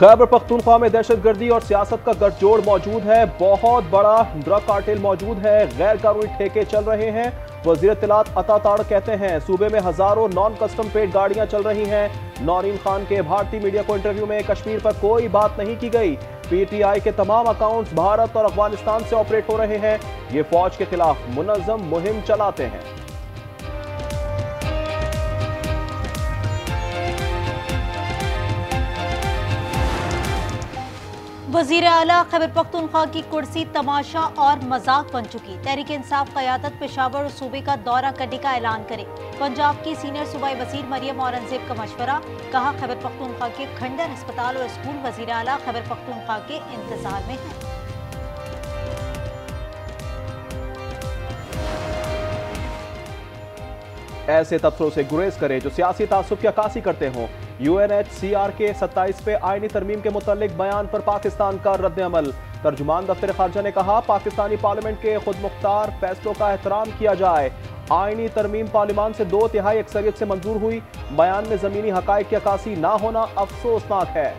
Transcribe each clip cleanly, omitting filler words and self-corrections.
खैबर पख्तूनख्वा में दहशतगर्दी और सियासत का गठजोड़ मौजूद है। बहुत बड़ा ड्रग कार्टेल मौजूद है। गैर कानूनी ठेके चल रहे हैं। वजीर इत्तलात अता ताड़ कहते हैं सूबे में हजारों नॉन कस्टम पेड गाड़ियां चल रही हैं। नौरीन खान के भारतीय मीडिया को इंटरव्यू में कश्मीर पर कोई बात नहीं की गई। पीटीआई के तमाम अकाउंट्स भारत और अफगानिस्तान से ऑपरेट हो रहे हैं। ये फौज के खिलाफ मुनज़्ज़म मुहिम चलाते हैं। वजीर आला खैबर पख्तूनख्वा की कुर्सी तमाशा और मजाक बन चुकी। तहरीक इंसाफ क़यादत पेशावर और सूबे का दौरा करने का ऐलान करे। पंजाब की सीनियर सूबाई वजीर मरियम औरंगजेब का मशवरा। कहा खैबर पख्तूनख्वा के खंडर अस्पताल और स्कूल वजीर आला खैबर पख्तूनख्वा के इंतजार में हैं। ऐसे तबसरों से गुरेज करें जो सियासी तासुब की अक्कासी करते हों। UNHCR के 27 पे आईनी तरमीम के मुतालिक बयान पर पाकिस्तान का रद्द-ए-अमल। तर्जुमान दफ्तर खारजा ने कहा पाकिस्तानी पार्लियामेंट के खुद मुख्तार फैसलों का एहतराम किया जाए। आईनी तरमीम पार्लियामान से 2/3 अक्सरियत से मंजूर हुई। बयान में जमीनी हकायक की अक्कासी ना होना अफसोसनाक है।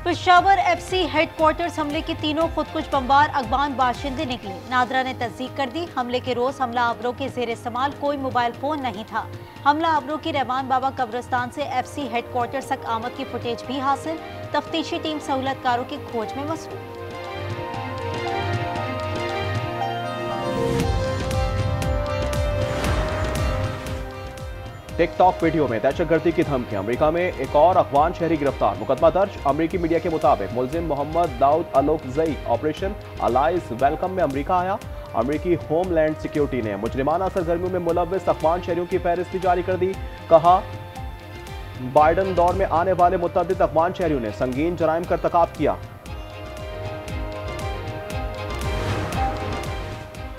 पेशावर FC हेडक्वार्टर्स हमले के तीनों खुदकुश बमबार अफगान बाशिंदे निकले। नादरा ने तस्दीक कर दी। हमले के रोज हमला आवरों के जेर इस्तेमाल कोई मोबाइल फोन नहीं था। हमला आवरों की रहमान बाबा कब्रिस्तान से FC हेडक्वार्टर्स तक आमद की फुटेज भी हासिल। तफ्तीशी टीम सहूलतकारों की खोज में मसरूफ। टिकटॉक वीडियो में दहशतगर्दी की धमकी। अमेरिका में एक और अफगान शहरी गिरफ्तार। मुकदमा दर्ज। अमेरिकी मीडिया के मुताबिक मुलजिम Mohammad Dawood Alokozai operation allies welcome में अमेरिका आया। अमेरिकी होमलैंड सिक्योरिटी ने मुजरिमाना सरगर्मियों में मुलव्विस अफगान शहरियों की फहरिस्त जारी कर दी। कहा बाइडन दौर में आने वाले मुतअद्दिद अफगान शहरियों ने संगीन जराइम का इर्तिकाब किया।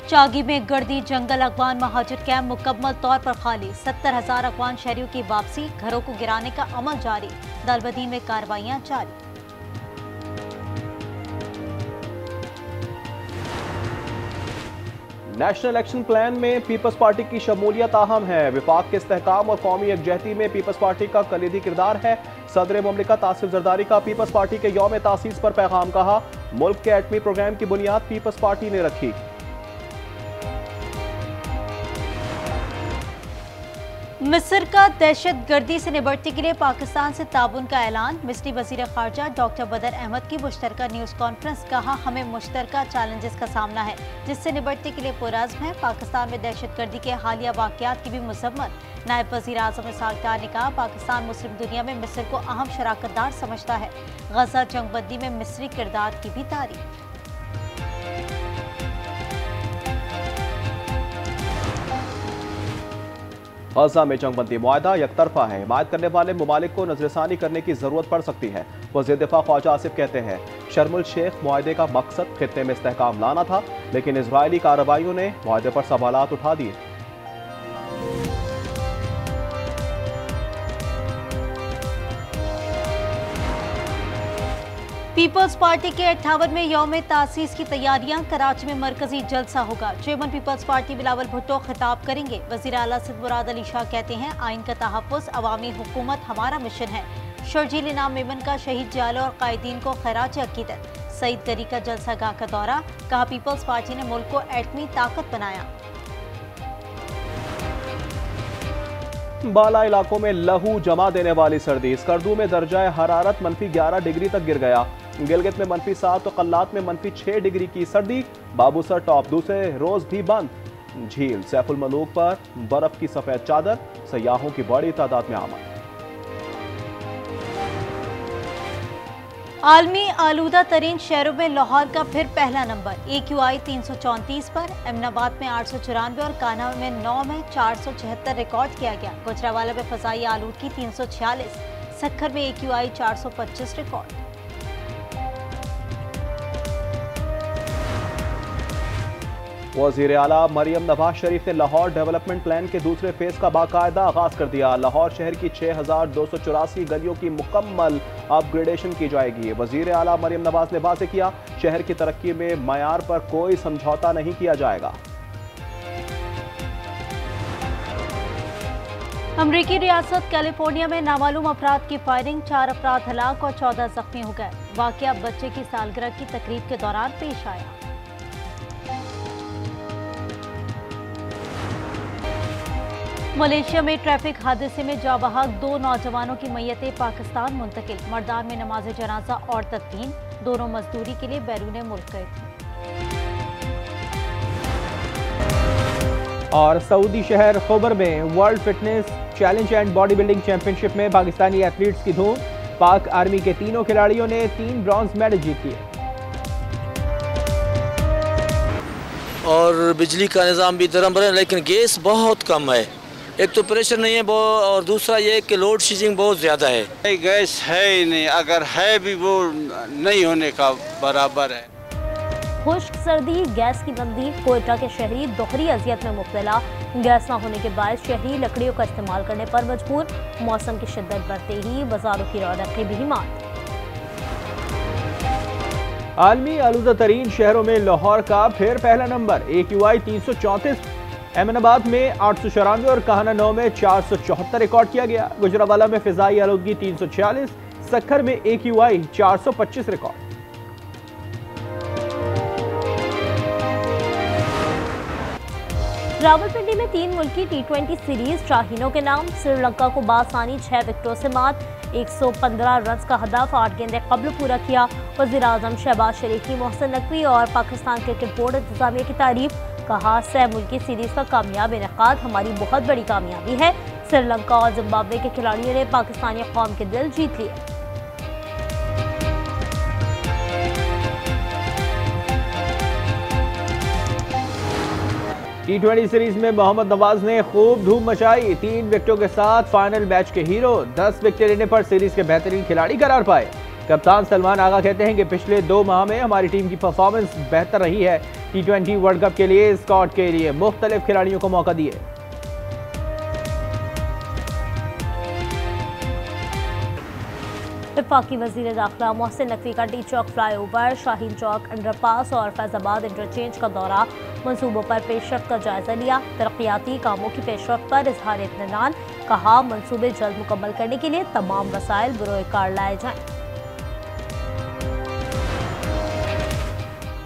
चागी में गर्दी जंगल अफगान महाजिर कैंप मुकम्मल तौर पर खाली। 70,000 अफगान शहरियों की वापसी। घरों को गिराने का अमल जारी। दालबदीन में कार्रवाइयां जारी। नेशनल एक्शन प्लान में पीपल्स पार्टी की शमूलियत अहम है। विफाक के इस्तेहकाम और कौमी यकजहती में पीपल्स पार्टी का कलीदी किरदार है। सदर मुमलिकत आसिफ जरदारी का पीपल्स पार्टी के यौम तासीस पर पैगाम। कहा मुल्क के एटमी प्रोग्राम की बुनियाद पीपल्स पार्टी ने रखी। मिस्र का दहशतगर्दी से निपटने के लिए पाकिस्तान से ताउन का ऐलान। मिस्री वजीर खारजा डॉक्टर बदर अहमद की मुश्तरका न्यूज़ कॉन्फ्रेंस। कहा हमें मुश्तरका चैलेंजेस का सामना है जिससे निपटने के लिए पुरअज़्म है। पाकिस्तान में दहशतगर्दी के हालिया वाक़यात की भी मज़म्मत। नायब वज़ीर आज़म इसहाक़ डार ने कहा पाकिस्तान मुस्लिम दुनिया में मिस्र को अहम शराकतदार समझता है। गजा जंगबंदी में मिस्री किरदार की भी तारीफ। गजा में जंगबंदी मुआहदा यकतरफा है। हिमायत करने वाले ममालिक को नजरसानी करने की जरूरत पड़ सकती है। वज़ीर दिफा ख्वाजा आसिफ कहते हैं शर्मुल शेख मुआहदे का मकसद खित्ते में इस्तेहकाम लाना था, लेकिन इजरायली कार्रवाइयों ने मुआहदे पर सवालात उठा दिए। पीपल्स पार्टी के 58वें यौम तासीस की तैयारियां। कराची में मरकजी जलसा होगा। चेयरमैन पीपल्स पार्टी बिलावल भुट्टो खिताब करेंगे। वजीर आला सिद्ध मुराद अली शाह कहते हैं आइन का तहफ़्फ़ुज़ अवामी हुकूमत हमारा मिशन है। शर्जील इनाम मेमन का शहीद जालों और कायदीन को खैराज अकीदत। सईद गरी का जलसा गाह का दौरा। कहा पीपल्स पार्टी ने मुल्क को एटमी ताकत बनाया। बाला इलाकों में लहू जमा देने वाली सर्दी। स्कर्दू में दर्जा हरारत -11 डिग्री तक गिर गया। गिलगित में -7 तो कल्लात में -6 डिग्री की सर्दी। बाबूसर टॉप दूसरे रोज भी बंद। झील सैफुल मलूक पर बर्फ की सफेद चादर। सयाहों की बड़ी तादाद में आमद। आलमी आलूदा तरीन शहरों में लाहौर का फिर पहला नंबर। AQI 334 पर। एमनाबाद में 894 और कान्हा में 9 में 476 रिकॉर्ड किया गया। गुजरावाला में फजाई आलूदगी 346। सक्खर में AQI 425 रिकॉर्ड। वज़ीर आला मरियम नवाज शरीफ ने लाहौर डेवलपमेंट प्लान के दूसरे फेज का बाकायदा आगाज कर दिया। लाहौर शहर की 6284 गलियों की मुकम्मल अपग्रेडेशन की जाएगी। वज़ीर आला मरियम नवाज ने वाज़ेह किया शहर की तरक्की में मयार पर कोई समझौता नहीं किया जाएगा। अमरीकी रियासत कैलिफोर्निया में नामालूम अफराद की फायरिंग, 4 अफराद हलाक और 14 जख्मी हो गए। वाकया बच्चे की सालगिरह की तकरीब के दौरान पेश आया। मलेशिया में ट्रैफिक हादसे में जाँ बहक 2 नौजवानों की मैयतें पाकिस्तान मुंतकिल। मर्दान में नमाज जनाजा और तदफीन, दोनों मजदूरी के लिए बैरून मुल्क गए थे। और सऊदी शहर खैबर में world fitness challenge and body building championship में पाकिस्तानी एथलीट्स की धूम। पाक आर्मी के तीनों खिलाड़ियों ने 3 ब्रॉन्ज मेडल जीत लिए। और बिजली का निज़ाम भी दरअसल है, लेकिन गैस बहुत कम है। एक तो प्रेशर नहीं है और दूसरा ये कि लोड शेडिंग बहुत ज़्यादा है। गैस है ही नहीं, अगर है भी वो नहीं होने का बराबर है। खुश्क सर्दी, गैस की बंदी, कोयटा के शहरी दोहरी अजियत में मुब्तला। गैस न होने के बाद शहरी लकड़ियों का इस्तेमाल करने पर मजबूर। मौसम की शिद्दत बढ़ते ही बाजारों की रौनक भी मात। आलमी आलूदा तरीन शहरों में लाहौर का फिर पहला नंबर, AQI 334। अहमदाबाद में 894 और काहना 9 में 474 रिकॉर्ड किया गया। गुजरावाला में फिजाई आलूदगी 346, सक्खर में AQI 425 रिकॉर्ड। रावलपिंडी में 3 मुल्की T20 सीरीज शाहीनों के नाम। श्रीलंका को बासानी 6 विकेटों से मात। 115 रन का हदफ 8 गेंदें कबल पूरा किया। वज़ीर-ए-आज़म शहबाज शरीफ की मोहसिन नकवी और पाकिस्तान क्रिकेट बोर्ड इंतजामिया की तारीफ। कहा, 6 मुल्की सीरीज का कामयाब इनेकाद हमारी बहुत बड़ी कामयाबी है। श्रीलंका और जिम्बाब्वे के खिलाड़ियों ने पाकिस्तानी कौम के दिल जीत लिए। T20 सीरीज में मोहम्मद नवाज ने खूब धूम मचाई। 3 विकेटों के साथ फाइनल मैच के हीरो। 10 विकेट लेने पर सीरीज के बेहतरीन खिलाड़ी करार पाए। कप्तान सलमान आगा कहते हैं कि पिछले 2 माह में हमारी टीम की परफॉर्मेंस बेहतर रही है। T20 वर्ल्ड कप के लिए स्क्वाड के लिए मुख्तलिफ खिलाड़ियों को मौका दिए। वफाकी वज़ीर दाखिला मोहसिन नकवी का टी चौक फ्लाईओवर, शाहीन चौक अंडरपास और फैजाबाद इंटरचेंज का दौरा। मंसूबों पर पेशरफ्त का जायजा लिया। तरक्याती कामों की पेशरफ्त पर इजहार इत्मीनान। कहा, मंसूबे जल्द मुकम्मल करने के लिए तमाम वसाइल बरोए कार लाए जाएं।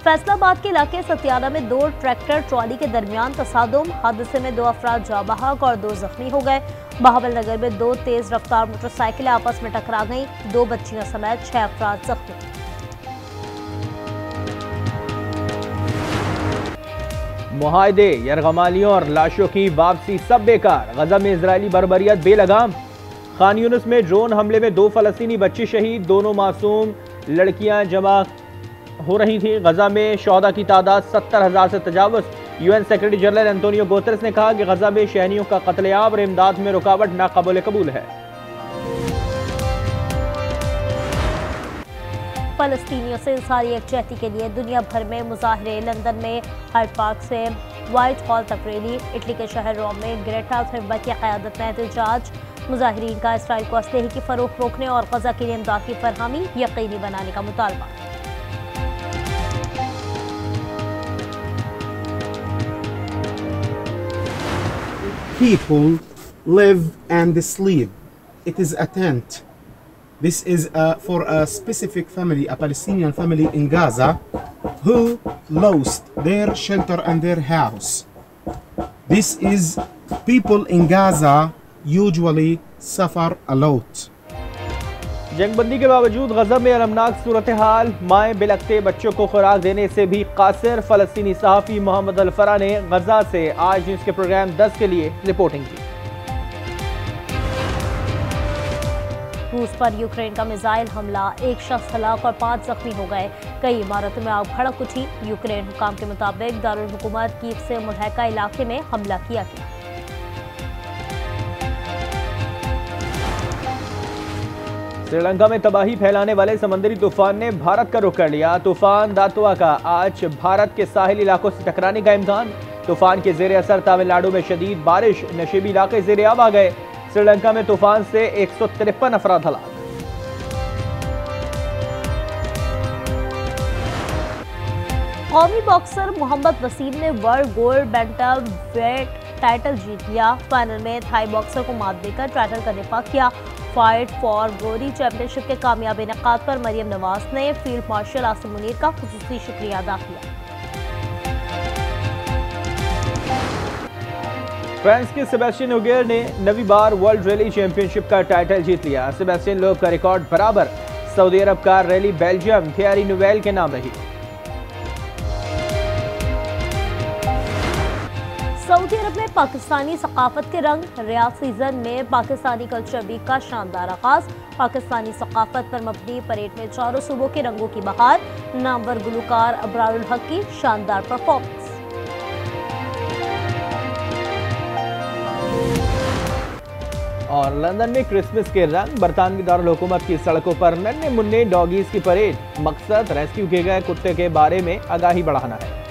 फैसलाबाद के इलाके सतियाना में 2 ट्रैक्टर ट्रॉली के दरमियान तसादुम। हादसे में 2 अफराद जाँ बहक और 2 जख्मी हो गए। बहावल नगर में 2 तेज रफ्तार मोटरसाइकिल आपस में टकरा गईं। 2 बच्चियों समेत 6 अफराद जख्मी। मुआहदे, यरगमालियों और लाशों की वापसी सब बेकार। गजा में इजरायली बर्बरियत बेलगाम। खान यूनिस में ड्रोन हमले में 2 फलस्तीनी बच्चे शहीद। दोनों मासूम लड़कियां जमा हो रही थी। गजा में शहदा की तादाद 70,000 से तजावुज। UN secretary general Antonio Guterres ने कहा कि गजा में शहरियों का कत्लेआम और इमदाद में रुकावट नाकाबिल कबूल है। फलस्तीनियों से इज़हार यकजहती के लिए दुनिया भर में मुजाहरे। लंदन में हाइड पार्क से व्हाइट हॉल तक रैली। इटली के शहर रोम में ग्रेटा थुनबर्ग की क़यादत में एहतजाज। मुजाहिरीन का इसराइल को असलहे की फरोख्त रोकने और गजा के लिए इमदाद की फरहमी यकीनी बनाने का मुतालबा। People live and sleep. It is a tent. This is for a specific family, a Palestinian family in Gaza, who lost their shelter and their house. This is people in Gaza usually suffer a lot. जंगबंदी के बावजूद गजा में अलमनाक सूरत हाल। माएँ बिलखते बच्चों को खुराक देने से भी कासिर। फलस्तीनी सहाफ़ी मोहम्मद अल-फरा ने गजा से आज न्यूज़ के प्रोग्राम 10 के लिए रिपोर्टिंग की। रूस पर यूक्रेन का मिसाइल हमला, 1 शख्स हलाक और 5 जख्मी हो गए। कई इमारतों में आग भड़क उठी। यूक्रेन हुकाम के मुताबिक दारुल हुकूमत कीव से मुल्हका इलाके में हमला किया गया। श्रीलंका में तबाही फैलाने वाले समंदरी तूफान ने भारत का रुख कर लिया। तूफान दातवा का आज भारत के साहिल इलाकों से टकराने का इम्कान। तूफान के जेर असर तमिलनाडु में शदीद बारिश, नशीबी इलाके जेर आब आ गए। श्रीलंका में तूफान से 153 अफराद हलाक। कौमी बॉक्सर मोहम्मद वसीम ने world gold bantamweight title जीत लिया। फाइनल में थाई बॉक्सर को मात देकर टाइटल का दिफा किया। फाइट फॉर ग्लोरी चैंपियनशिप के कामयाब इनेकाद पर मरियम नवाज ने फील्ड मार्शल आसिम मुनीर का खुसूसी शुक्रिया अदा किया। फ्रांस के सेबेस्टियन ओगियर ने नवी बार वर्ल्ड रैली चैंपियनशिप का टाइटल जीत लिया। सेबेस्टियन लोब का रिकॉर्ड बराबर सऊदी अरब का रैली बेल्जियम थियरी नोवेल के नाम रही। सऊदी अरब में पाकिस्तानी सकाफत के रंग। रियाद सीजन में पाकिस्तानी कल्चर वीक का शानदार आगाज। पाकिस्तानी सकाफत पर मबनी परेड में चारों सूबों के रंगों की बहार। नामवर गुलकार अबरारुल हक की शानदार परफॉर्मेंस। और लंदन में क्रिसमस के रंग। बरतानवी दारुल हुकूमत की सड़कों पर नन्हे मुन्ने डॉगीज की परेड। मकसद रेस्क्यू किए गए कुत्ते के बारे में आगाही बढ़ाना है।